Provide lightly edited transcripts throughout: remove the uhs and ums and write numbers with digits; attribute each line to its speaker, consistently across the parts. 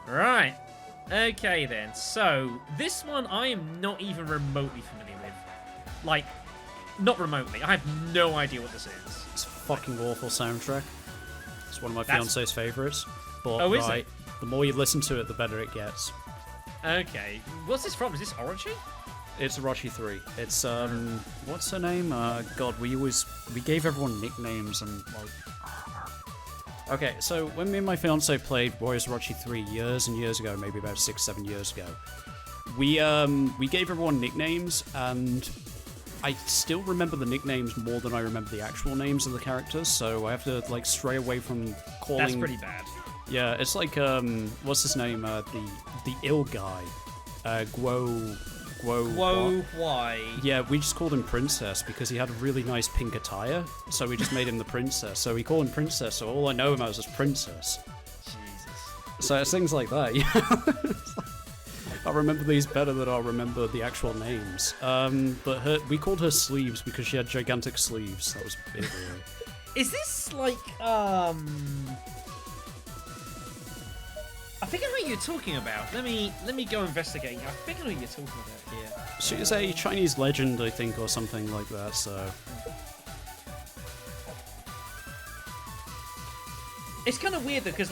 Speaker 1: Right. Okay then. So this one I am not even remotely familiar with. Like, not remotely. I have no idea what this is.
Speaker 2: It's a fucking awful soundtrack. It's one of my fiance's favorites. But
Speaker 1: Oh, is it?
Speaker 2: the more you listen to it, the better it gets.
Speaker 1: Okay. What's this from? Is this Orochi?
Speaker 2: It's Orochi 3. It's what's her name? God, we gave everyone nicknames and like. Okay, so when me and my fiance played Warriors Orochi 3 years and years ago, maybe about 6-7 years ago, we gave everyone nicknames, and I still remember the nicknames more than I remember the actual names of the characters. So I have to like stray away from calling.
Speaker 1: That's pretty bad.
Speaker 2: Yeah, it's like what's his name? The ill guy, Guo.
Speaker 1: Why?
Speaker 2: Yeah, we just called him Princess because he had a really nice pink attire, so we just made him the Princess. So we call him Princess, so all I know him as is Princess.
Speaker 1: Jesus.
Speaker 2: So it's things like that, yeah. I remember these better than I remember the actual names. But we called her Sleeves because she had gigantic sleeves. That was big, really.
Speaker 1: Is this like I think I know what you're talking about. Let me go investigate. I think I know what you're talking about here.
Speaker 2: She's a Chinese legend, I think, or something like that, so...
Speaker 1: It's kind of weird though, because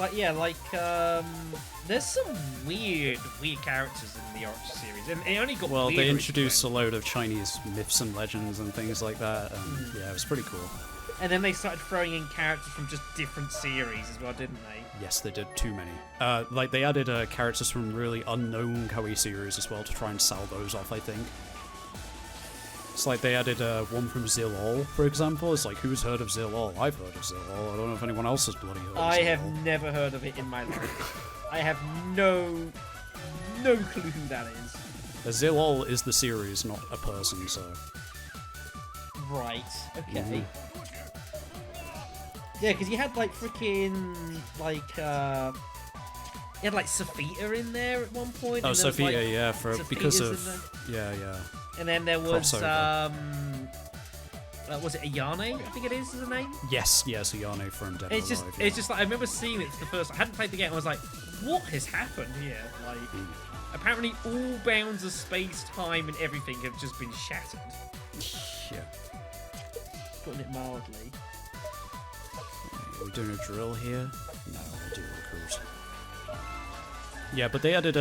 Speaker 1: there's some weird characters in the Orochi series, and it only got
Speaker 2: Well, they
Speaker 1: weirder
Speaker 2: introduced a load of Chinese myths and legends and things like that, and yeah, it was pretty cool.
Speaker 1: And then they started throwing in characters from just different series as well, didn't they?
Speaker 2: Yes, they did too many. Like, they added characters from really unknown Koei series as well to try and sell those off, I think. It's like they added one from Zilol, for example. It's like, who's heard of Zilol? I've heard of Zilol. I don't know if anyone else has bloody heard of Zilol.
Speaker 1: I have never heard of it in my life. I have no clue who that is.
Speaker 2: Zilol is the series, not a person, so...
Speaker 1: Right, okay. Yeah, because you had like freaking like you had like Sophia in there at one point.
Speaker 2: Oh, Sophia,
Speaker 1: like,
Speaker 2: yeah, because of yeah.
Speaker 1: And then there was
Speaker 2: Crossover.
Speaker 1: Was it Ayane? I think it is the name.
Speaker 2: Yes, Ayane from Dead or
Speaker 1: It's just
Speaker 2: Alive,
Speaker 1: it's just like I remember seeing it for the first. I hadn't played the game. I was like, what has happened here? Like, apparently all bounds of space, time, and everything have just been shattered.
Speaker 2: Yeah.
Speaker 1: Putting it mildly.
Speaker 2: Are we doing a drill here? No, we'll do recruit. Yeah, but they added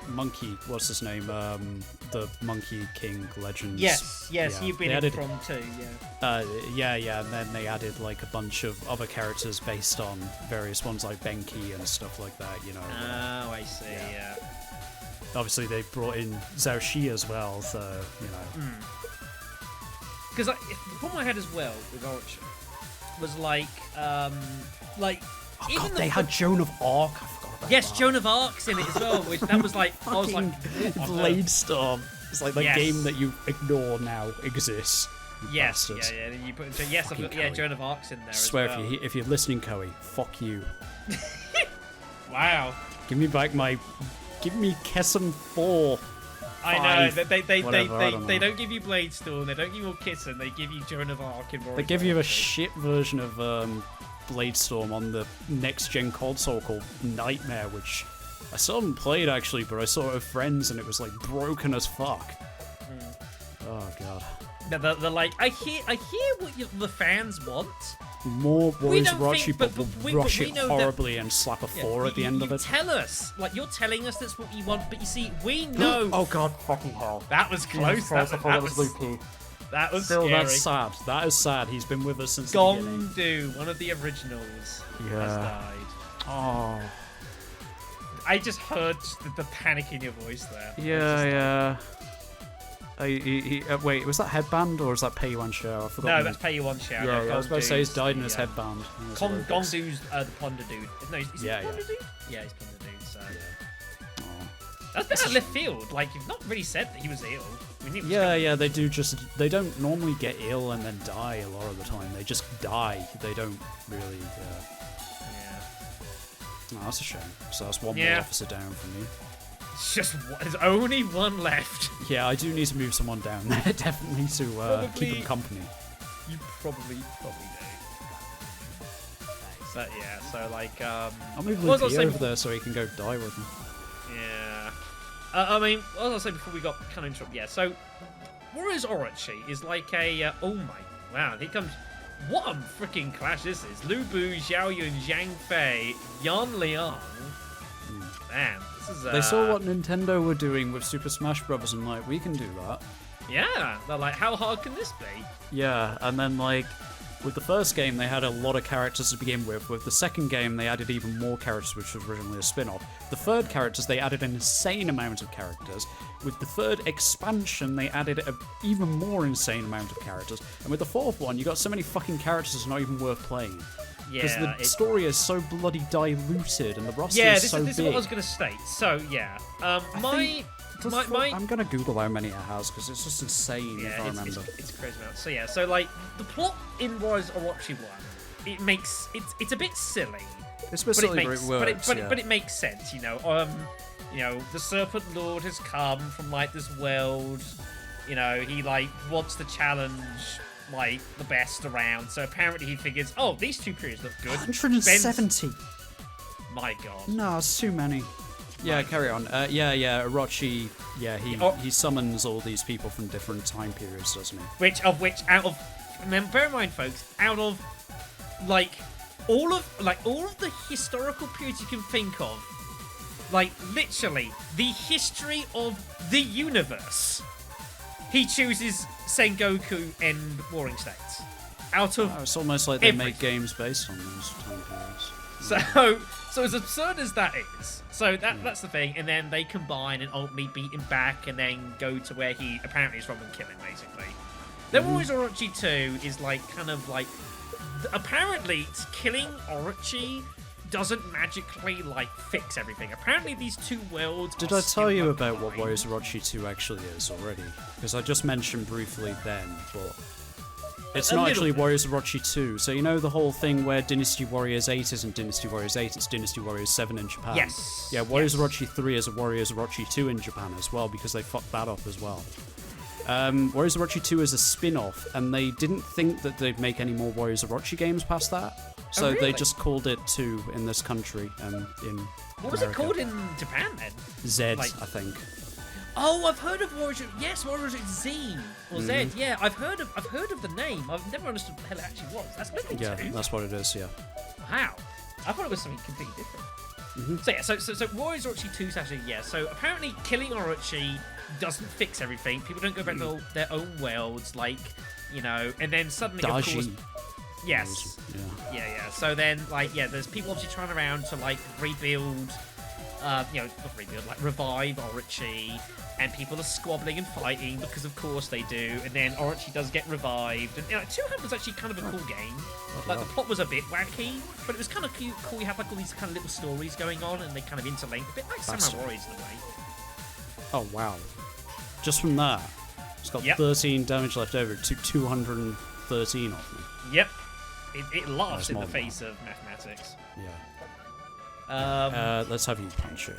Speaker 2: Monkey, what's his name? The Monkey King Legends.
Speaker 1: Yes, yeah, you've been in from too, yeah.
Speaker 2: Yeah, and then they added like a bunch of other characters based on various ones like Benki and stuff like that, you know.
Speaker 1: Oh, I see, yeah.
Speaker 2: Obviously they brought in Zhao Shi as well, so, you know.
Speaker 1: Because the problem I had as well with Orochi was like
Speaker 2: oh god, they had Joan of Arc. I forgot about that.
Speaker 1: Yes, Joan of Arc's in it as well, which that was like I was like
Speaker 2: Blade Storm. It's like the game that you ignore now exists.
Speaker 1: Yes,
Speaker 2: bastards.
Speaker 1: yeah. Then you put yes, I've got, Joan of Arc's in there.
Speaker 2: I swear,
Speaker 1: as well.
Speaker 2: if you're listening, Koei, fuck you.
Speaker 1: Wow.
Speaker 2: Give me Kessen 4.
Speaker 1: I know
Speaker 2: Whatever,
Speaker 1: they don't give you Blade Storm, they don't give you Kitten, they give you Joan of Arc and
Speaker 2: They give you a shit version of Blade Storm on the next gen console called Nightmare, which I still haven't played actually, but I saw it with friends and it was like broken as fuck. Oh god.
Speaker 1: They're like, I hear what the fans want.
Speaker 2: More Warriors Orochi, but rush it
Speaker 1: know
Speaker 2: horribly and slap a 4 at the end of it.
Speaker 1: Tell us, like you're telling us that's what you want, but you see, we know.
Speaker 2: Oh god, fucking hell!
Speaker 1: That was close. That was
Speaker 2: Lupi.
Speaker 1: That was
Speaker 2: Still,
Speaker 1: scary.
Speaker 2: that's sad. That is sad. He's been with us since the beginning.
Speaker 1: Gongdu, one of the originals, has died.
Speaker 2: Oh.
Speaker 1: I just heard the panic in your voice there.
Speaker 2: Yeah. Wait, was that headband or is that Pt.129? I forgot.
Speaker 1: No, that's Pt.129.
Speaker 2: Yeah, I was about to say he's died in his headband.
Speaker 1: Gongdu's the Plunder Dude. No, is he Plunder Dude? Yeah, he's Plunder Dude, so...
Speaker 2: Yeah.
Speaker 1: That's a bit out of left field. Like, you've not really said that he was ill.
Speaker 2: They do they don't normally get ill and then die a lot of the time. They just die. They don't really,
Speaker 1: Yeah.
Speaker 2: Oh, that's a shame. So that's one more officer down for me.
Speaker 1: There's only one left.
Speaker 2: Yeah, I do need to move someone down there, definitely, to keep him company.
Speaker 1: You probably do. But yeah, so like,
Speaker 2: I'll move
Speaker 1: what was I
Speaker 2: Luffy
Speaker 1: saying
Speaker 2: over there so he can go die with him.
Speaker 1: Yeah. I mean, what was I saying before we got kind of interrupted? Yeah, so Warriors Orochi is like a, oh my, wow, here comes, what a freaking clash this is. Lu Bu, Xiao Yun, Zhang Fei, Yan Liang. Damn, this is,
Speaker 2: They saw what Nintendo were doing with Super Smash Bros. And like, we can do that.
Speaker 1: Yeah, they're like, how hard can this be?
Speaker 2: Yeah, and then like, with the first game, they had a lot of characters to begin with. With the second game, they added even more characters, which was originally a spin-off. The third characters, they added an insane amount of characters. With the third expansion, they added an even more insane amount of characters. And with the fourth one, you got so many fucking characters it's not even worth playing. Because the story is so bloody diluted, and the roster is so big.
Speaker 1: Yeah, this is what I was going to state. So, yeah.
Speaker 2: I'm gonna Google how many it has because it's just insane if I remember.
Speaker 1: It's a crazy amount. So yeah, so like the plot in Warriors Orochi 1, it's a bit silly.
Speaker 2: It's a bit silly, but it works.
Speaker 1: But it makes sense, you know. The Serpent Lord has come from like this world. You know, he like wants to challenge like the best around. So apparently he figures, oh, these two periods look good.
Speaker 2: 170.
Speaker 1: My God.
Speaker 2: No, it's too many. Yeah, carry on. Orochi, he summons all these people from different time periods, doesn't he?
Speaker 1: Remember, bear in mind, folks, out of like all of the historical periods you can think of, like literally the history of the universe, he chooses Sengoku and Warring States.
Speaker 2: It's almost like they make games based on those time periods.
Speaker 1: So as absurd as that is, that's the thing, and then they combine and ultimately beat him back, and then go to where he apparently is from and kill him, basically. Then Warriors Orochi 2 is like kind of like, apparently killing Orochi doesn't magically like fix everything. Apparently these two worlds.
Speaker 2: Did I tell you about what Warriors Orochi 2 actually is already? Because I just mentioned briefly then, but. It's not actually Warriors Orochi 2. So you know the whole thing where Dynasty Warriors 8 isn't Dynasty Warriors 8, it's Dynasty Warriors 7 in Japan?
Speaker 1: Yes.
Speaker 2: Yeah, Warriors Orochi 3 is a Warriors Orochi 2 in Japan as well, because they fucked that up as well. Warriors Orochi 2 is a spin-off, and they didn't think that they'd make any more Warriors Orochi games past that. So they just called it 2 in this country and in
Speaker 1: What was it called in Japan then?
Speaker 2: Z, I think.
Speaker 1: Oh, I've heard of Warriors. Yes, Warriors Z or Z. Yeah, I've heard of the name. I've never understood what the hell it actually was. That's nothing.
Speaker 2: Yeah, that's what it is. Yeah.
Speaker 1: Wow, I thought it was something completely different. So yeah, so Warriors Orochi 2 is actually So apparently, killing Orochi doesn't fix everything. People don't go back to their own worlds, like and then suddenly, of course. Yes. Yeah. So then, there's people obviously trying around to rebuild. Not rebuild, revive Orochi, and people are squabbling and fighting because of course they do, and then Orochi does get revived, and 200 was actually kind of a cool game. The plot was a bit wacky, but it was kind of cool. You had all these kind of little stories going on, and they kind of interlinked, a bit like Samurai Warriors in a way.
Speaker 2: Oh wow. Just from that, it's got 13 damage left over. It took 213 off me.
Speaker 1: Yep. It laughs in the face of mathematics.
Speaker 2: Yeah. Let's have you punch it.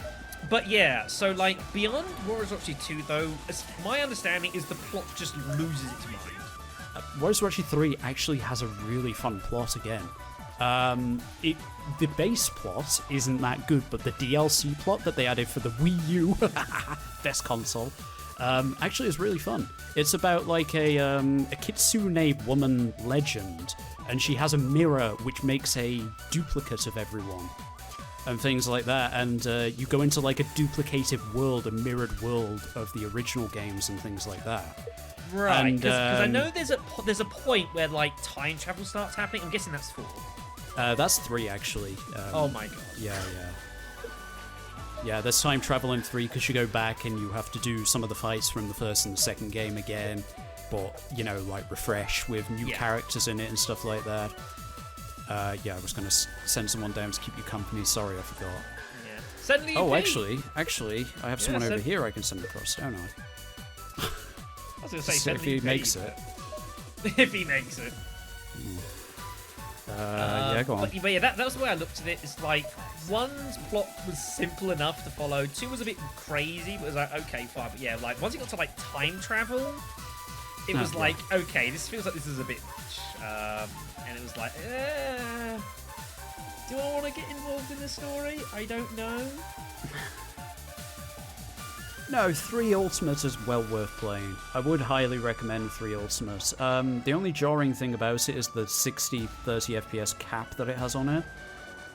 Speaker 1: But yeah, so beyond Warriors Orochi 2 though, as my understanding is the plot just loses its mind.
Speaker 2: Warriors Orochi 3 actually has a really fun plot again. The base plot isn't that good, but the DLC plot that they added for the Wii U, best console, actually is really fun. It's about a kitsune woman legend, and she has a mirror which makes a duplicate of everyone. And things like that, and you go into a duplicated world, a mirrored world of the original games and things like that.
Speaker 1: Right, because I know there's a point where time travel starts happening. I'm guessing that's 4.
Speaker 2: That's 3 actually.
Speaker 1: Oh my God.
Speaker 2: Yeah, there's time travel in 3 because you go back and you have to do some of the fights from the first and the second game again, but refresh with new characters in it and stuff like that. I was going to send someone down to keep you company. Sorry, I forgot.
Speaker 1: Yeah. Send me
Speaker 2: actually, I have someone over here I can send across, don't I?
Speaker 1: I was going to say,
Speaker 2: if he makes it.
Speaker 1: If he makes it.
Speaker 2: Go on.
Speaker 1: But yeah, that was the way I looked at it. It's 1's plot was simple enough to follow. 2 was a bit crazy, but it was okay, fine. But yeah, once it got to time travel, it was okay, this feels like this is a bit much. And it was Do I want to get involved in the story? I don't know.
Speaker 2: No, 3 Ultimate is well worth playing. I would highly recommend 3 Ultimate. The only jarring thing about it is the 60-30 FPS cap that it has on it.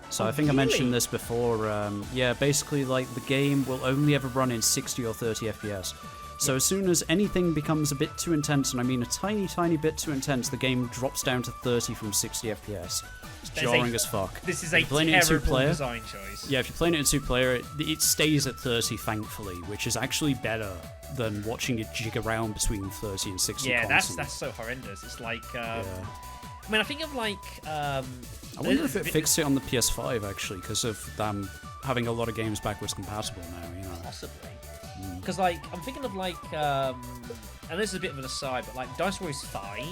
Speaker 2: So I think I mentioned this before. Yeah, basically, like, the game will only ever run in 60 or 30 FPS. So as soon as anything becomes a bit too intense, and I mean a tiny, tiny bit too intense, the game drops down to 30 from 60 FPS. It's jarring as fuck.
Speaker 1: This is a terrible design choice.
Speaker 2: Yeah, if you're playing it in 2-player, it stays at 30, thankfully, which is actually better than watching it jig around between 30 and 60 constantly.
Speaker 1: that's so horrendous. It's like... I mean, I think of, like...
Speaker 2: I wonder if it fixed it on the PS5, actually, because of them having a lot of games backwards compatible now, you know.
Speaker 1: Possibly. Because, like, I'm thinking of, like, and this is a bit of an aside, but, like, Dice Warriors 5,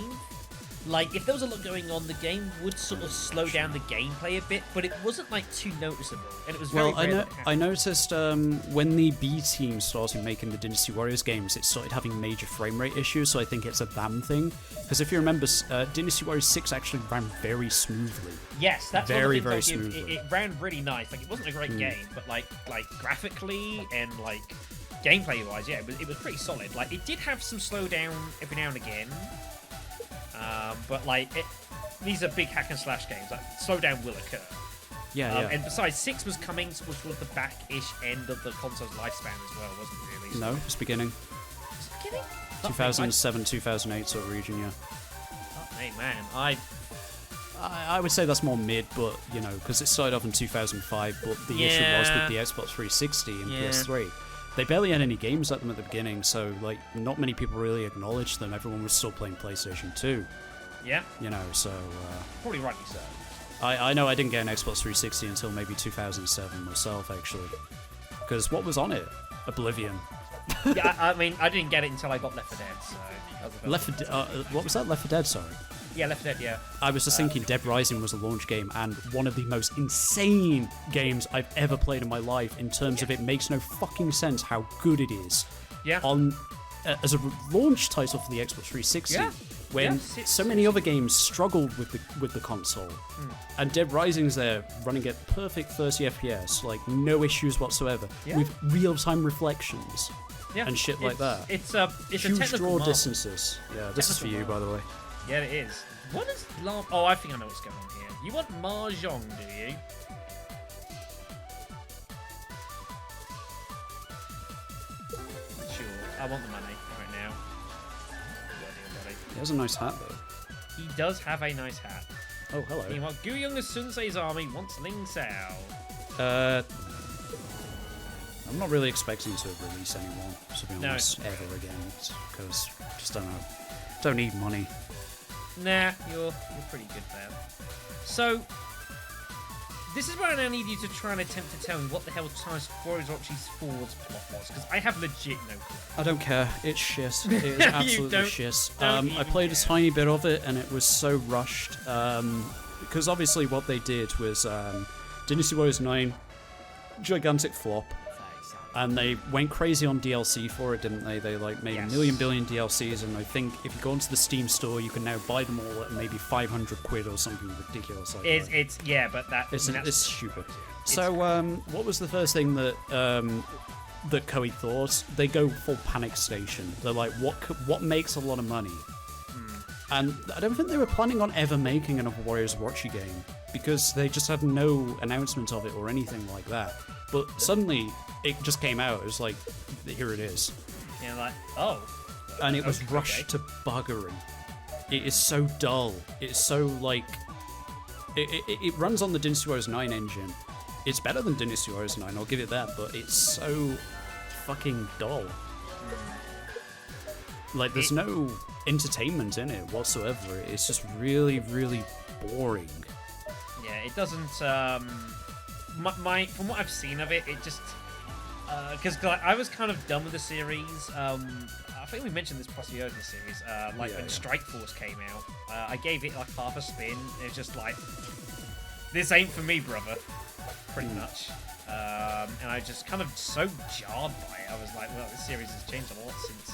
Speaker 1: like, if there was a lot going on, the game would sort of slow down the gameplay a bit, but it wasn't, like, too noticeable, and it was very rare.
Speaker 2: I noticed when the B team started making the Dynasty Warriors games, it started having major frame rate issues, so I think it's a them thing. Because if you remember, Dynasty Warriors 6 actually ran very smoothly.
Speaker 1: Yes, that's
Speaker 2: very smoothly.
Speaker 1: It ran really nice. Like, it wasn't a great game, but, like graphically and, like, gameplay-wise, yeah, it was pretty solid. Like, it did have some slowdown every now and again, but, like, these are big hack-and-slash games. Like, slowdown will occur.
Speaker 2: Yeah.
Speaker 1: And besides, 6 was coming towards the back-ish end of the console's lifespan as well, wasn't it, really?
Speaker 2: No, it's beginning.
Speaker 1: Is it beginning?
Speaker 2: 2007, 2008 sort of region, yeah.
Speaker 1: Oh, hey, man,
Speaker 2: I would say that's more mid, but, you know, because it started off in 2005, but the issue was with the Xbox 360 and PS3. They barely had any games at them at the beginning, so, like, not many people really acknowledged them. Everyone was still playing PlayStation 2.
Speaker 1: Yeah.
Speaker 2: You know, so...
Speaker 1: Probably rightly so.
Speaker 2: I know I didn't get an Xbox 360 until maybe 2007 myself, actually. Because what was on it? Oblivion.
Speaker 1: Yeah, I mean, I didn't get it until I got Left 4 Dead, so...
Speaker 2: what was that? Left 4 Dead, sorry?
Speaker 1: Yeah, Left 4 Dead, yeah.
Speaker 2: I was just thinking Dead Rising was a launch game, and one of the most insane games I've ever played in my life in terms of it makes no fucking sense how good it is.
Speaker 1: Yeah.
Speaker 2: As a launch title for the Xbox 360, when so many other games struggled with the console, and Dead Rising's there running at perfect 30 FPS, like no issues whatsoever, with real-time reflections and shit like that.
Speaker 1: It's a
Speaker 2: huge
Speaker 1: technical
Speaker 2: draw
Speaker 1: marvel.
Speaker 2: distances. Yeah, this is for you, by the way.
Speaker 1: Yeah, it is. What is Oh, I think I know what's going on here. You want Mahjong, do you? Sure. I want the money right now.
Speaker 2: He has a nice hat, though.
Speaker 1: He does have a nice hat.
Speaker 2: Oh, hello.
Speaker 1: Meanwhile, Gu Young Sunsei's army wants Ling Sao.
Speaker 2: I'm not really expecting to release anyone, to be honest, ever again, because I just don't need money.
Speaker 1: Nah, you're pretty good there. So, this is where I now need you to try and attempt to tell me what the hell Dice Warriors Orochi's 4's plot was, because I have legit no clue.
Speaker 2: I don't care. It's shit. It is absolutely shit. I played a tiny bit of it, and it was so rushed. Because obviously what they did was Dynasty Warriors 9, gigantic flop. And they went crazy on DLC for it, didn't they? They like made a million billion DLCs, and I think if you go onto the Steam store, you can now buy them all at maybe 500 quid or something ridiculous like that.
Speaker 1: It's
Speaker 2: stupid. So what was the first thing that that Koei thought? They go full panic station. They're like, what makes a lot of money? And I don't think they were planning on ever making another Warriors Orochi game, because they just had no announcement of it or anything like that. But suddenly, it just came out. It was like, here it is.
Speaker 1: Yeah, like, oh.
Speaker 2: And it was rushed to buggery. It is so dull. It's so, like... It runs on the Dynasty Warriors 9 engine. It's better than Dynasty Warriors 9, I'll give it that, but it's so fucking dull. Like, there's no entertainment in it whatsoever. It's just really, really boring.
Speaker 1: Yeah, it doesn't... from what I've seen of it, it just... Because I was kind of done with the series. I think we mentioned this possibly earlier in the series. When Strike Force came out, I gave it like half a spin. It was just like, this ain't for me, brother. Pretty much. And I just kind of so jarred by it. I was like, well, this series has changed a lot since...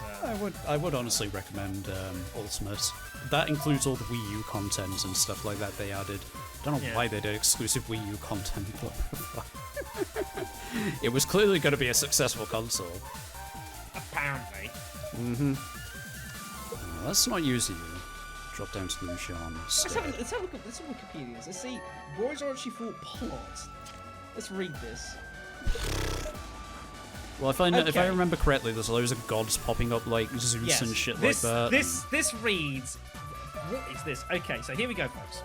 Speaker 2: I would honestly recommend Ultimate. That includes all the Wii U content and stuff like that they added. Don't know why they did exclusive Wii U content, but it was clearly going to be a successful console.
Speaker 1: Apparently.
Speaker 2: Let's not use you. Drop down to Lucian.
Speaker 1: Let's have a look at Wikipedia. Let's see. Warriors Orochi 4 plot. Let's read this.
Speaker 2: Well, if I remember correctly, there's loads of gods popping up like Zeus and shit like that.
Speaker 1: This reads. What is this? Okay, so here we go, folks.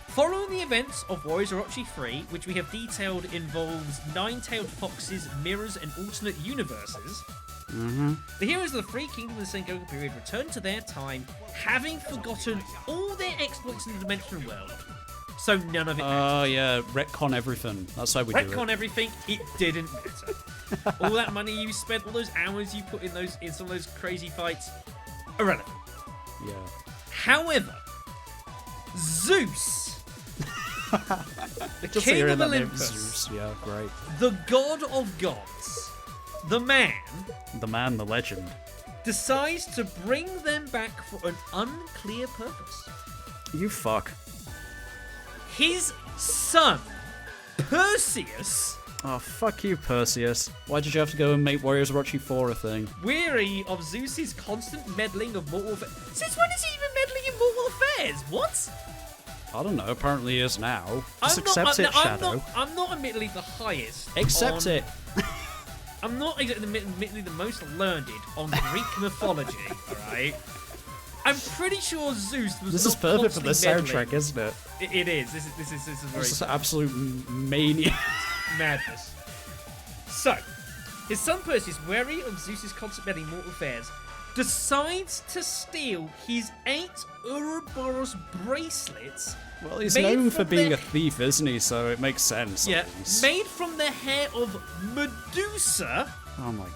Speaker 1: Following the events of Warriors Orochi 3, which we have detailed involves nine-tailed foxes, mirrors, and alternate universes, the heroes of the Three Kingdoms of the Sengoku period return to their time, having forgotten all their exploits in the dimensional world. So none of it matters.
Speaker 2: Oh, yeah, retcon everything. That's how we do it.
Speaker 1: Retcon everything, it didn't matter. All that money you spent, all those hours you put in some of those crazy fights, irrelevant.
Speaker 2: Yeah.
Speaker 1: However, Zeus, the king of Olympus,
Speaker 2: Zeus. Yeah, great.
Speaker 1: the god of gods, the man,
Speaker 2: the legend,
Speaker 1: decides to bring them back for an unclear purpose.
Speaker 2: You fuck.
Speaker 1: His son, Perseus,
Speaker 2: Oh, fuck you, Perseus. Why did you have to go and make Warriors Orochi 4 a thing?
Speaker 1: weary of Zeus's constant meddling of mortal affairs. Since when is he even meddling in mortal affairs? What?
Speaker 2: I don't know, apparently he is now. Just accept it, Shadow.
Speaker 1: I'm not admittedly the highest.
Speaker 2: Accept it.
Speaker 1: I'm not admittedly the most learned on Greek mythology, alright? I'm pretty sure Zeus was
Speaker 2: This
Speaker 1: not
Speaker 2: is perfect for the
Speaker 1: constantly
Speaker 2: soundtrack, isn't it?
Speaker 1: It is. This is very
Speaker 2: This is absolute mania.
Speaker 1: madness. So, his son Perseus, wary of Zeus's constant meddling in mortal affairs, decides to steal his 8 Ouroboros bracelets.
Speaker 2: Well, he's known for being a thief, isn't he? So it makes sense.
Speaker 1: Yeah, made from the hair of Medusa.
Speaker 2: Oh my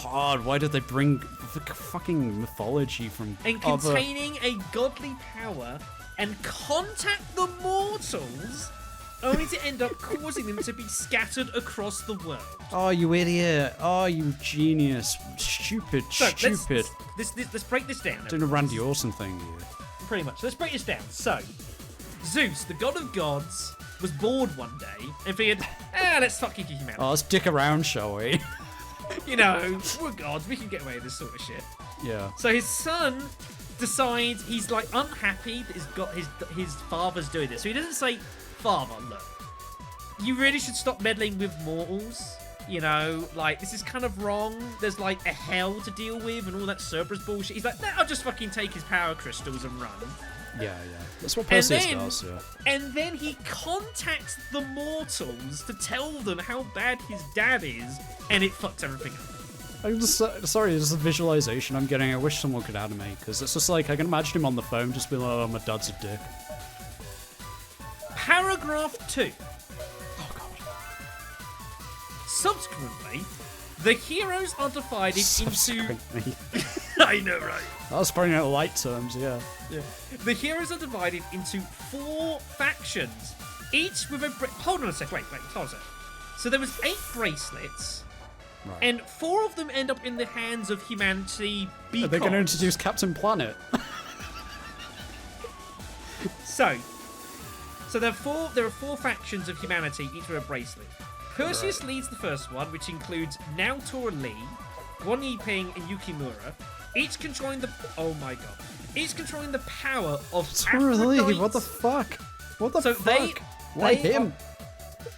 Speaker 2: god, why did they bring fucking mythology from
Speaker 1: And containing a godly power and contact the mortals, only to end up causing them to be scattered across the world.
Speaker 2: Oh, you idiot. Oh, you genius. Stupid.
Speaker 1: Let's break this down.
Speaker 2: Doing a Randy Orton thing here.
Speaker 1: Pretty much. Let's break this down. So, Zeus, the god of gods, was bored one day and figured, let's fucking humanity.
Speaker 2: Oh, let's dick around, shall we?
Speaker 1: You know, we're gods, we can get away with this sort of shit.
Speaker 2: Yeah.
Speaker 1: So his son decides he's like unhappy that his father's doing this. So he doesn't say, "Father, look, you really should stop meddling with mortals. You know, like, this is kind of wrong. There's like a hell to deal with and all that Cerberus bullshit." He's like, I'll just fucking take his power crystals and run.
Speaker 2: Yeah. That's what Perseus does, yeah.
Speaker 1: And then he contacts the mortals to tell them how bad his dad is, and it fucks everything up.
Speaker 2: I'm just sorry, this is a visualization I'm getting. I wish someone could animate, because it's just like, I can imagine him on the phone just being like, oh, my dad's a dick.
Speaker 1: Paragraph 2.
Speaker 2: Oh, God.
Speaker 1: Subsequently, the heroes are divided into... I know, right?
Speaker 2: I was spraying out light terms, yeah.
Speaker 1: The heroes are divided into 4 factions, each with a... Hold on a sec, wait, hold on a sec. So there was 8 bracelets,
Speaker 2: Right.
Speaker 1: and 4 of them end up in the hands of humanity because...
Speaker 2: Are they going to introduce Captain Planet?
Speaker 1: So there are 4 factions of humanity, each with a bracelet. Perseus leads the first one, which includes Naoto Lee, Guan Yiping, and Yukimura, each controlling the... Oh my god. Each controlling the power of Aphrodite.
Speaker 2: Lee, what the fuck? What the fuck? Why
Speaker 1: they
Speaker 2: him?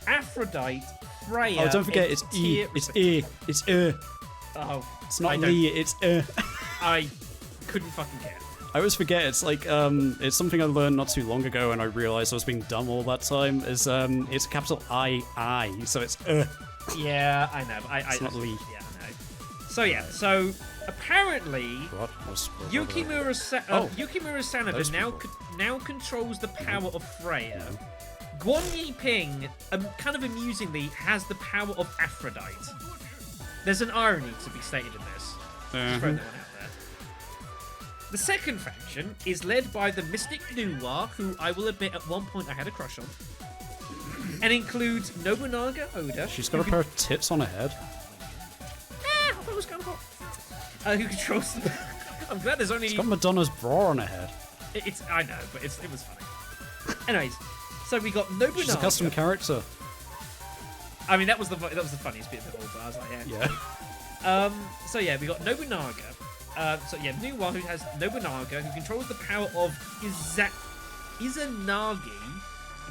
Speaker 1: Aphrodite, Freya...
Speaker 2: Oh, don't forget, it's E. It's E. It's
Speaker 1: Oh.
Speaker 2: It's not Lee, it's
Speaker 1: I couldn't fucking care.
Speaker 2: I always forget, it's like, it's something I learned not too long ago and I realised I was being dumb all that time, is, it's a capital I, so it's
Speaker 1: Yeah, I know.
Speaker 2: It's not Lee.
Speaker 1: Yeah, I know. So apparently, Yukimura Sanada now controls the power of Freya. Guan Yiping, kind of amusingly, has the power of Aphrodite. There's an irony to be stated in this. Just throw that one out there. The second faction is led by the Mystic Noir, who I will admit at one point I had a crush on, and includes Nobunaga Oda.
Speaker 2: She's got a pair of tits on her head.
Speaker 1: I thought it was kind of hot. Who controls the... I'm glad there's only...
Speaker 2: She's got Madonna's bra on her head.
Speaker 1: I know, but it was funny. Anyways, So we got Nobunaga.
Speaker 2: She's a custom character.
Speaker 1: I mean, that was the funniest bit of it all, but I was like, yeah. So yeah, we got Nobunaga. Nuwa, who has Nobunaga, who controls the power of Izanagi.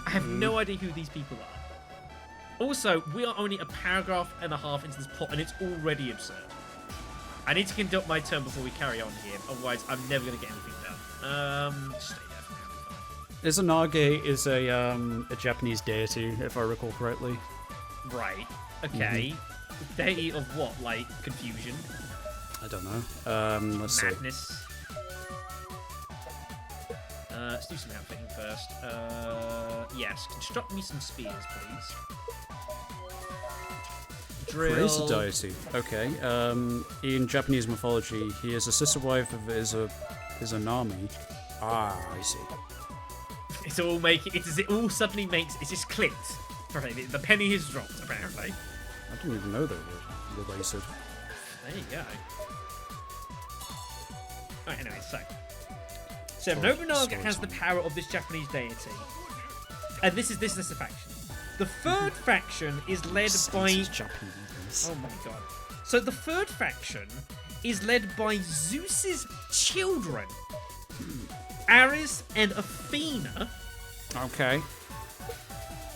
Speaker 1: I have no idea who these people are. Also, we are only a paragraph and a half into this plot, and it's already absurd. I need to conduct my turn before we carry on here, otherwise I'm never going to get anything done. Stay there for now.
Speaker 2: Izanagi is a Japanese deity, if I recall correctly.
Speaker 1: Right. Okay. Deity of what? Like confusion?
Speaker 2: I don't know. Let's see.
Speaker 1: Madness. Let's do some outfitting first. Yes, construct me some spears, please. Drill.
Speaker 2: Praise the deity. Okay. In Japanese mythology, he is a sister wife of Izanami. Ah, I see.
Speaker 1: It's all making. It all suddenly makes. It just clicked. Right, the penny has dropped. Apparently.
Speaker 2: I didn't even know they were related.
Speaker 1: There you go. Alright, anyway, so Nobunaga has the power of this Japanese deity, and this is the faction. The third faction is led by. Oh my god! So the third faction is led by Zeus's children, Ares and Athena.
Speaker 2: Okay.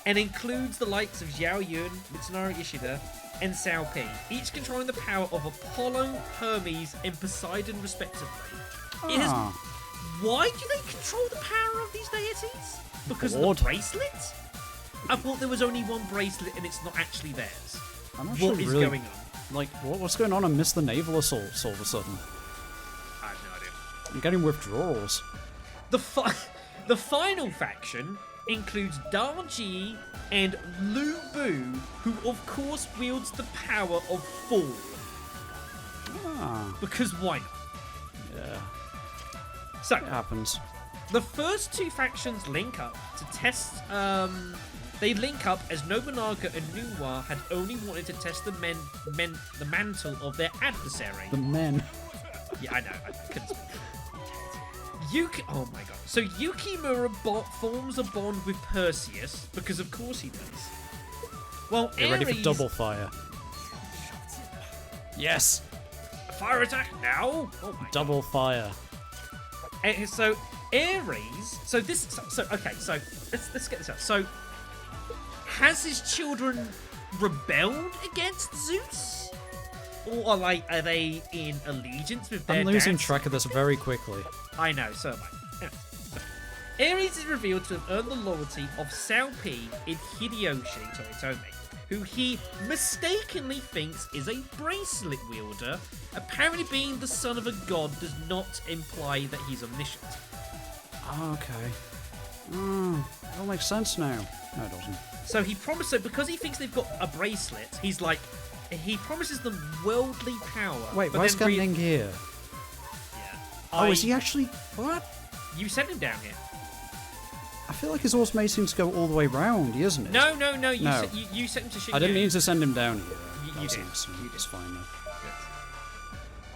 Speaker 1: And includes the likes of Zhao Yun, Mitsunari Ishida, and Cao Pi, each controlling the power of Apollo, Hermes, and Poseidon, respectively. Why do they control the power of these deities? Because of the bracelet? I thought there was only one bracelet and it's not actually theirs. What is going on?
Speaker 2: Like, what's going on? I missed the naval assaults all of a sudden.
Speaker 1: I have no idea.
Speaker 2: I'm getting withdrawals.
Speaker 1: The final faction includes Darji and Lu Bu, who of course wields the power of Fall. Because why not?
Speaker 2: Yeah.
Speaker 1: So
Speaker 2: it happens.
Speaker 1: The first two factions link up to test. They link up as Nobunaga and Nuwa had only wanted to test the mantle of their adversary.
Speaker 2: The men.
Speaker 1: Yeah, I know. I couldn't speak. Oh my god. So Yukimura forms a bond with Perseus, because of course he does. Well,
Speaker 2: Get ready for double fire. Yes!
Speaker 1: Fire attack now! Oh my
Speaker 2: double fire.
Speaker 1: And so Ares, so let's get this out. So has his children rebelled against Zeus? Or are they in allegiance with their
Speaker 2: I'm losing
Speaker 1: dads?
Speaker 2: track of this very quickly.
Speaker 1: I know, so am I. Yeah. Ares is revealed to have earned the loyalty of Cao Pi in Hideyoshi Toritomi, who he mistakenly thinks is a bracelet wielder. Apparently being the son of a god does not imply that he's omniscient.
Speaker 2: Okay. It all makes sense now. No, it doesn't.
Speaker 1: So he promised, because he thinks they've got a bracelet, he promises them worldly power.
Speaker 2: Wait, why is Gunding here?
Speaker 1: Yeah.
Speaker 2: Is he actually... What?
Speaker 1: You sent him down here.
Speaker 2: I feel like his automating to go all the way round, isn't it?
Speaker 1: No. You sent him to Shinju.
Speaker 2: I didn't mean to send him down here.
Speaker 1: You did.
Speaker 2: It's fine, though.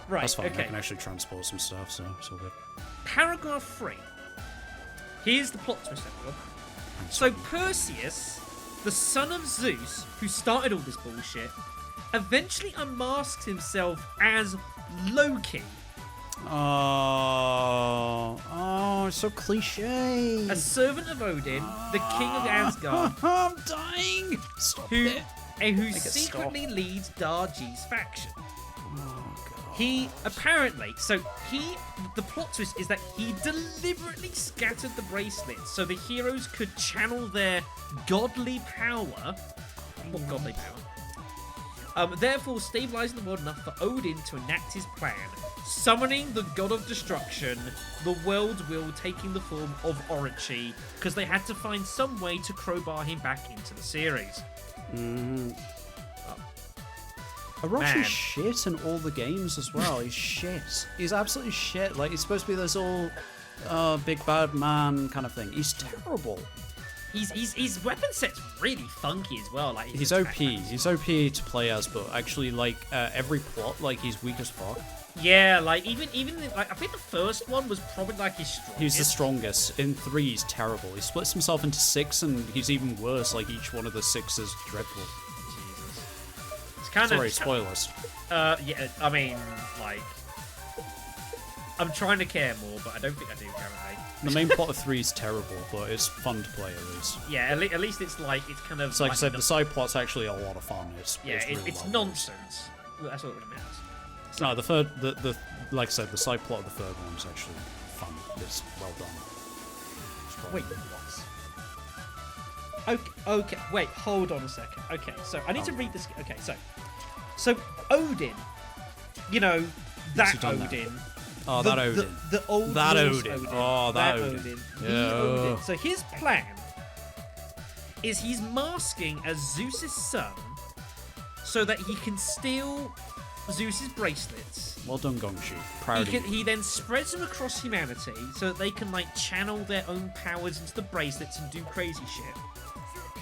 Speaker 1: Right,
Speaker 2: That's fine.
Speaker 1: okay.
Speaker 2: I can actually transport some stuff, so it's all good.
Speaker 1: Paragraph 3. Here's the plot twist, everyone. So Perseus, the son of Zeus, who started all this bullshit, eventually unmasks himself as Loki.
Speaker 2: Oh, it's so cliche.
Speaker 1: A servant of Odin, the king of Asgard.
Speaker 2: I'm dying. Stop it.
Speaker 1: Who secretly leads Darji's faction.
Speaker 2: Oh, God.
Speaker 1: He apparently, the plot twist is that he deliberately scattered the bracelets so the heroes could channel their godly power. What godly power? Therefore stabilizing the world enough for Odin to enact his plan, summoning the god of destruction, the world will taking the form of Orochi, because they had to find some way to crowbar him back into the series.
Speaker 2: Orochi's shit in all the games as well. He's shit. He's absolutely shit. Like, he's supposed to be this all big bad man kind of thing. He's terrible.
Speaker 1: His weapon set's really funky as well. Like
Speaker 2: he's OP. He's OP to play as, but actually, like every plot, like he's weak as fuck.
Speaker 1: Yeah, like like I think the first one was probably like his strongest.
Speaker 2: He's the strongest. In 3, he's terrible. He splits himself into 6, and he's even worse. Like each one of the 6 is dreadful.
Speaker 1: Jesus. It's kind
Speaker 2: Sorry,
Speaker 1: of
Speaker 2: spoilers.
Speaker 1: Yeah, I mean, like, I'm trying to care more, but I don't think I do currently.
Speaker 2: The main plot of 3 is terrible, but it's fun to play at least.
Speaker 1: Yeah, at least it's like it's kind of.
Speaker 2: It's like I said, the side plot's actually a lot of fun. It's really
Speaker 1: it's
Speaker 2: well
Speaker 1: nonsense. That's what it really matters.
Speaker 2: No, the third, the like I said, the side plot of the third one is actually fun. It's well done.
Speaker 1: Wait, what? Okay, wait, hold on a second. Okay, so I need to read this. Okay, so Odin, you know, that Odin.
Speaker 2: Oh, that Odin.
Speaker 1: The old
Speaker 2: that
Speaker 1: Norse
Speaker 2: Odin. Oh, that Odin.
Speaker 1: The Odin. So his plan is he's masking as Zeus's son so that he can steal Zeus's bracelets.
Speaker 2: Well done, Gongshu. Proud of you.
Speaker 1: He then spreads them across humanity so that they can like channel their own powers into the bracelets and do crazy shit.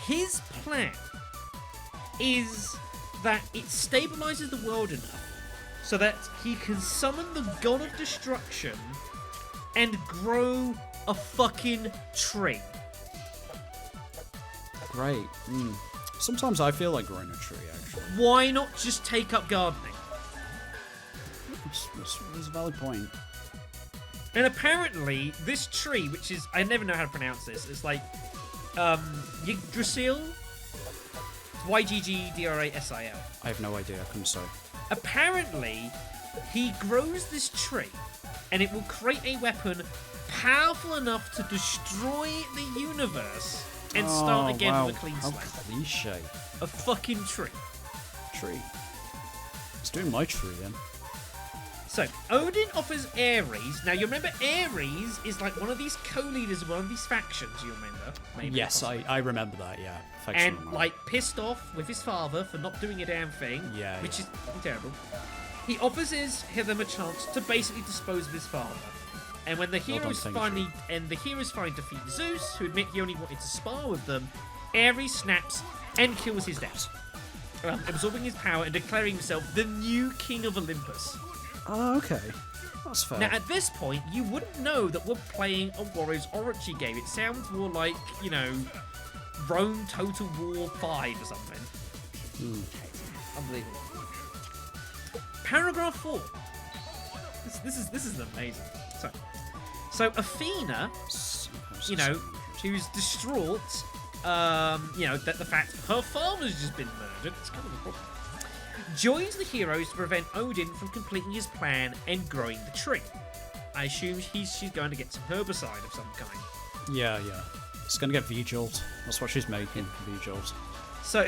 Speaker 1: His plan is that it stabilizes the world enough so that he can summon the god of destruction and grow a fucking tree.
Speaker 2: Great. Sometimes I feel like growing a tree, actually.
Speaker 1: Why not just take up gardening?
Speaker 2: It's a valid point.
Speaker 1: And apparently, this tree, which is... I never know how to pronounce this. It's like... Yggdrasil? Yggdrasil.
Speaker 2: I have no idea. I couldn't say.
Speaker 1: Apparently, he grows this tree, and it will create a weapon powerful enough to destroy the universe and start again with a clean slate.
Speaker 2: How cliche.
Speaker 1: A fucking tree.
Speaker 2: Tree. It's doing my tree, then.
Speaker 1: So, Odin offers Ares. Now, you remember Ares is like one of these co-leaders of one of these factions, you remember? Maybe
Speaker 2: yes, I remember that, yeah.
Speaker 1: And, like, pissed off with his father for not doing a damn thing.
Speaker 2: Yeah,
Speaker 1: which is terrible. He offers them a chance to basically dispose of his father. And when the heroes finally defeat Zeus, who admit he only wanted to spar with them, Ares snaps and kills his dad, absorbing his power and declaring himself the new king of Olympus.
Speaker 2: Oh, okay. That's fair.
Speaker 1: Now, at this point, you wouldn't know that we're playing a Warriors Orochi game. It sounds more like, you know, Rome Total War 5 or something. Unbelievable. Paragraph 4. This is amazing. So Athena, you know, who's distraught, you know, that the fact her father's just been murdered. It's kind of a problem. Joins the heroes to prevent Odin from completing his plan and growing the tree. I assume she's going to get some herbicide of some kind.
Speaker 2: Yeah. It's going to get V-Jolt. That's what she's making, V-Jolt.
Speaker 1: So,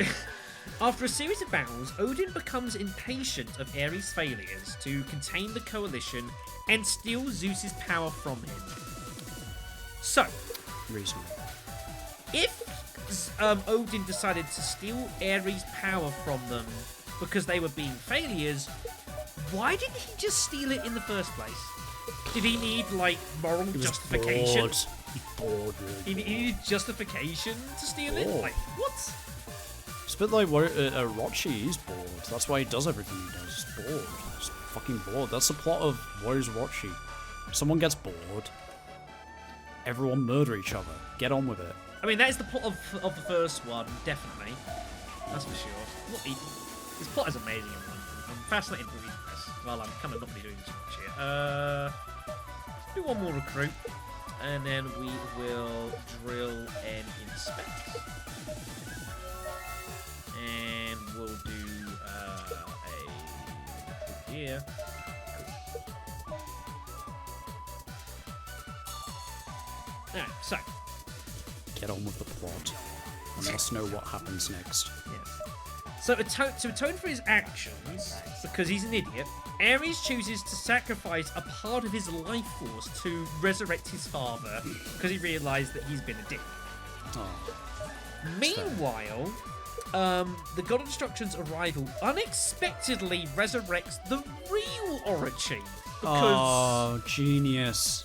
Speaker 1: after a series of battles, Odin becomes impatient of Ares' failures to contain the coalition and steal Zeus's power from him. So,
Speaker 2: reasonable.
Speaker 1: If Odin decided to steal Ares' power from them because they were being failures, why didn't he just steal it in the first place? Did he need, like, moral justification?
Speaker 2: Bored. He's bored, really.
Speaker 1: He needed justification to steal it? Like, what?
Speaker 2: It's a bit like Orochi, he's bored. That's why he does everything he does. He's bored. He's fucking bored. That's the plot of Warriors Orochi. If someone gets bored, everyone murder each other. Get on with it.
Speaker 1: I mean, that is the plot of the first one, definitely. That's for sure. This plot is amazing. I'm fascinated with reading this. Well, I'm kind of not really doing too much here. Let's do one more recruit, and then we will drill and inspect. And we'll do a recruit here. Alright, so.
Speaker 2: Get on with the plot. And let us know what happens next.
Speaker 1: Yes. So, to atone for his actions, because he's an idiot, Ares chooses to sacrifice a part of his life force to resurrect his father, because he realised that he's been a dick.
Speaker 2: Oh.
Speaker 1: Meanwhile, the God of Destruction's arrival unexpectedly resurrects the real Orochi.
Speaker 2: Oh, genius.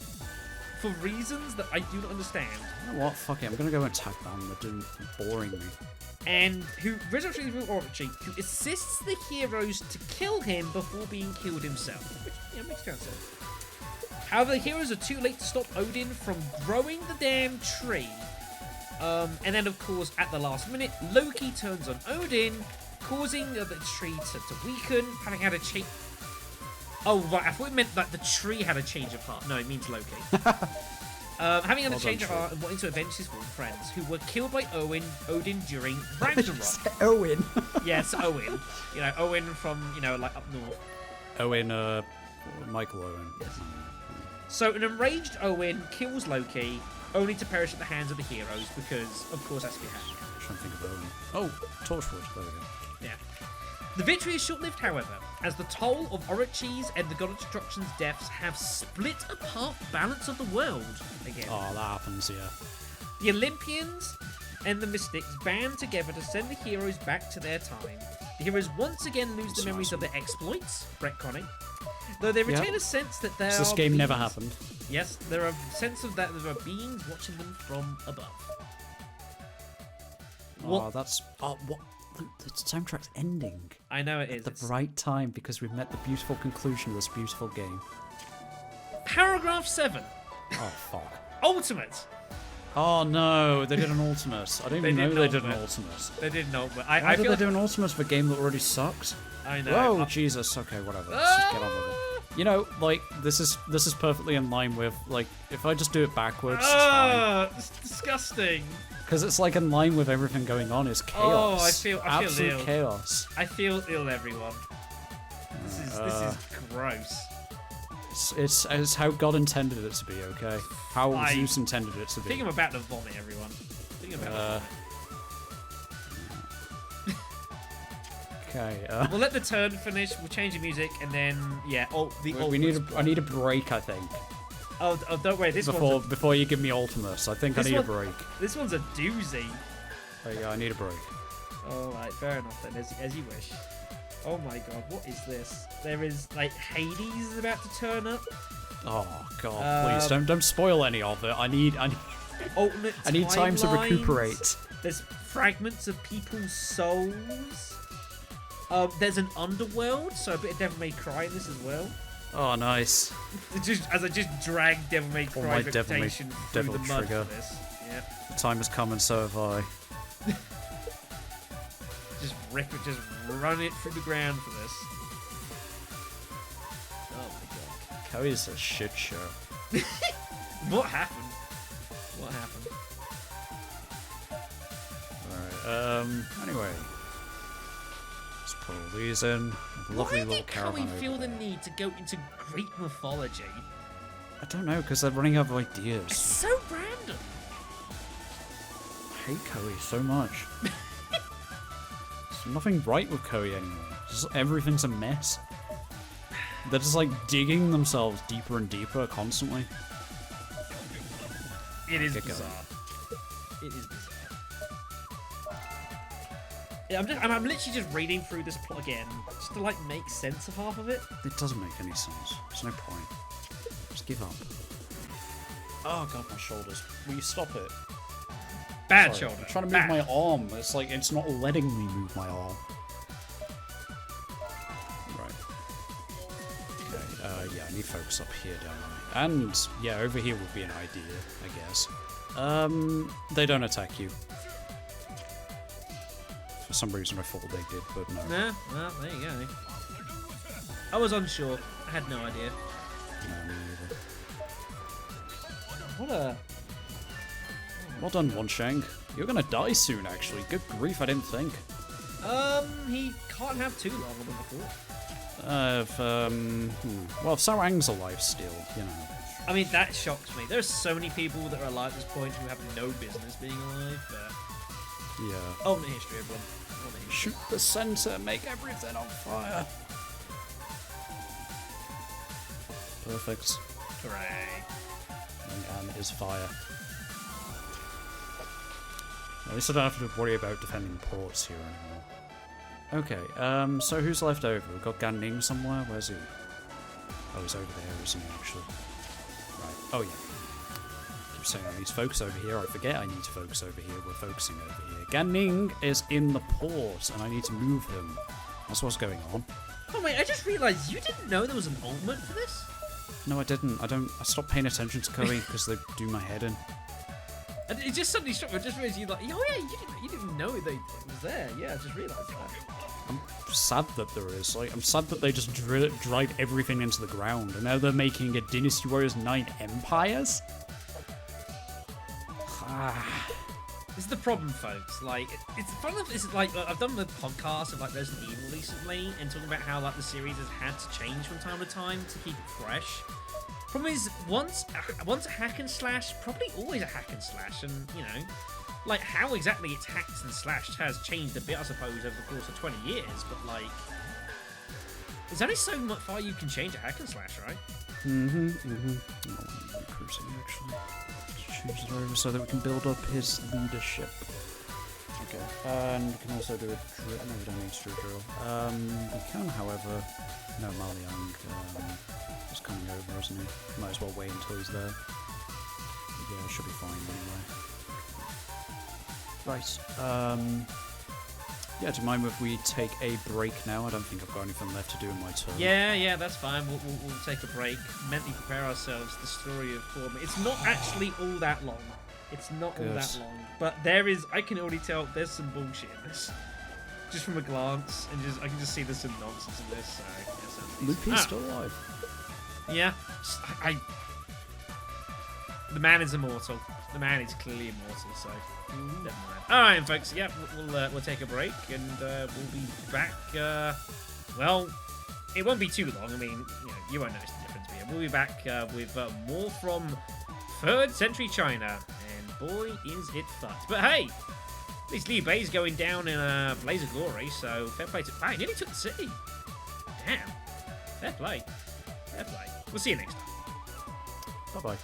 Speaker 1: For reasons that I do not understand.
Speaker 2: You know what? Fuck it. I'm going to go attack them. They're boring me.
Speaker 1: And who resurrects the real Orochi, who assists the heroes to kill him before being killed himself. Yeah, makes sense. However, the heroes are too late to stop Odin from growing the damn tree. And then, of course, at the last minute, Loki turns on Odin, causing the tree to weaken, having had a change. Oh, right. I thought it meant that the tree had a change of heart. No, it means Loki. Having had a change of heart and wanting to avenge his fallen friends, who were killed by Odin during Ragnarok.
Speaker 2: Owen.
Speaker 1: Yes, Owen. You know, Owen from, you know, like up north.
Speaker 2: Owen, Michael Owen.
Speaker 1: Yes. So an enraged Owen kills Loki, only to perish at the hands of the heroes, because, of course, that's what happened.
Speaker 2: I'm trying to think of Owen. Oh, Torchwood. There we go.
Speaker 1: Yeah. The victory is short-lived, however, as the toll of Orochi's and the God of Destruction's deaths have split apart the balance of the world again.
Speaker 2: Oh, that happens, yeah.
Speaker 1: The Olympians and the Mystics band together to send the heroes back to their time. The heroes once again lose the memories of their exploits, retconning, though they retain a sense that there are
Speaker 2: this game never happened.
Speaker 1: Yes, there are a sense of that there are beings watching them from above.
Speaker 2: Oh, that's... Oh, what? The soundtrack's ending.
Speaker 1: I know it is.
Speaker 2: At the right time, because we've met the beautiful conclusion of this beautiful game.
Speaker 1: Paragraph 7.
Speaker 2: Oh, fuck.
Speaker 1: Ultimate.
Speaker 2: Oh, no. They did an Ultimate. I didn't even know they did an Ultimate.
Speaker 1: They did an Ultimate.
Speaker 2: Why did they do an Ultimate for a game that already sucked?
Speaker 1: I know.
Speaker 2: Whoa, Jesus. Okay, whatever. Let's just get on with it. You know, like, this is perfectly in line with, like, if I just do it backwards, it's fine.
Speaker 1: It's disgusting.
Speaker 2: Because it's like in line with everything going on. It's chaos.
Speaker 1: Oh, I feel
Speaker 2: absolute
Speaker 1: ill.
Speaker 2: chaos.
Speaker 1: I feel ill, everyone. This is gross.
Speaker 2: It's how God intended it to be, okay? How Zeus intended it to be.
Speaker 1: I think I'm about to vomit, everyone. I think I'm about to vomit.
Speaker 2: Okay.
Speaker 1: We'll let the turn finish. We'll change the music, and then yeah.
Speaker 2: I need a break, I think.
Speaker 1: Oh, don't worry.
Speaker 2: Before you give me Ultimus, I think I need a break.
Speaker 1: This one's a doozy.
Speaker 2: There you go. I need a break.
Speaker 1: All right, fair enough then. As you wish. Oh my God, what is this? There is like Hades is about to turn up.
Speaker 2: Oh God, please don't spoil any of it. I need
Speaker 1: alternate
Speaker 2: I need time to recuperate.
Speaker 1: There's fragments of people's souls. There's an underworld, so a bit of Devil May Cry in this as well.
Speaker 2: Oh, nice.
Speaker 1: As I just dragged Devil May Cry reputation through the mud for this. Yeah.
Speaker 2: The time has come and so have I.
Speaker 1: Just rip it, just run it through the ground for this. Oh my God.
Speaker 2: Koei's a shit show.
Speaker 1: What happened? What happened?
Speaker 2: Alright, anyway. Let's put all these in. Lovely little caravan.
Speaker 1: Why did Koei feel the need to go into Greek mythology?
Speaker 2: I don't know, because they're running out of ideas.
Speaker 1: It's so random.
Speaker 2: I hate Koei so much. There's nothing right with Koei anymore. Everything's a mess. They're just like digging themselves deeper and deeper constantly.
Speaker 1: It is bizarre. It is bizarre. Yeah, I'm literally just reading through this plot again, just to like make sense of half of it.
Speaker 2: It doesn't make any sense. There's no point. Just give up. Oh God, my shoulders. Will you stop it?
Speaker 1: Bad shoulder.
Speaker 2: I'm trying to move my arm. It's like it's not letting me move my arm. Right. Okay. Yeah, I need focus up here, don't I? And yeah, over here would be an idea, I guess. They don't attack you. For some reason, I thought they did, but no.
Speaker 1: Nah, well, there you go. I was unsure. I had no idea.
Speaker 2: No, me neither.
Speaker 1: What a...
Speaker 2: Well done, Wanshang. You're gonna die soon, actually. Good grief, I didn't think.
Speaker 1: He can't have too long, I would have thought.
Speaker 2: Well, if Sarang's alive still, you know.
Speaker 1: I mean, that shocks me. There's so many people that are alive at this point who have no business being alive, but...
Speaker 2: Yeah.
Speaker 1: Alternate history, everyone. Alternate history.
Speaker 2: Shoot the center, make everything on fire. Perfect.
Speaker 1: Hooray.
Speaker 2: And is fire. At least I don't have to worry about defending ports here anymore. Okay, so who's left over? We've got Gan Ning somewhere? Where's he? Oh, he's over there, isn't he, actually? Right. Oh, yeah. Keep saying I need to focus over here. I forget I need to focus over here. We're focusing over here. Gan Ning is in the port, and I need to move him. That's what's going on.
Speaker 1: Oh wait, I just realised you didn't know there was an ultimate for this?
Speaker 2: No, I didn't. I stopped paying attention to Koei because they do my head in.
Speaker 1: And it just suddenly struck me. I just realised you like, oh yeah, you didn't know it was there. Yeah, I just realised that.
Speaker 2: I'm sad that there is. Like, I'm sad that they just dried everything into the ground, and now they're making a Dynasty Warriors 9 Empires?
Speaker 1: This is the problem, folks. Like, it's fun. It's like I've done the podcast of like Resident Evil recently, and talking about how like the series has had to change from time to time to keep it fresh. Problem is, once a hack and slash, probably always a hack and slash, and you know, like how exactly it's hacked and slashed has changed a bit, I suppose, over the course of 20 years. But like, there's only so much far you can change a hack and slash, right?
Speaker 2: Recruiting, actually. Choose it over so that we can build up his leadership. Okay. And we can also do a drill. No, we don't need to do a drill. We can, however. No, Maliang is coming over, isn't he? Might as well wait until he's there. Yeah, should be fine anyway. Right. Yeah, do you mind if we take a break now? I don't think I've got anything left to do in my turn.
Speaker 1: Yeah, that's fine. We'll take a break. Mentally prepare ourselves. The story of Form. It's not actually all that long. It's not all that long. But there is, I can already tell there's some bullshit in this. Just from a glance, and I can just see there's some nonsense in this. So, yes,
Speaker 2: Lupi's still alive.
Speaker 1: Yeah, the man is immortal. The man is clearly immortal, so never mind. All right, folks. Yeah, we'll take a break, and we'll be back. Well, it won't be too long. I mean, you won't notice the difference. But yeah, we'll be back with more from 3rd century China, and boy, is it fucked. But hey, at least Liu Bei's going down in a blaze of glory. So fair play to. Wow, he nearly took the city. Damn. Fair play. Fair play. We'll see you next time.
Speaker 2: Bye bye.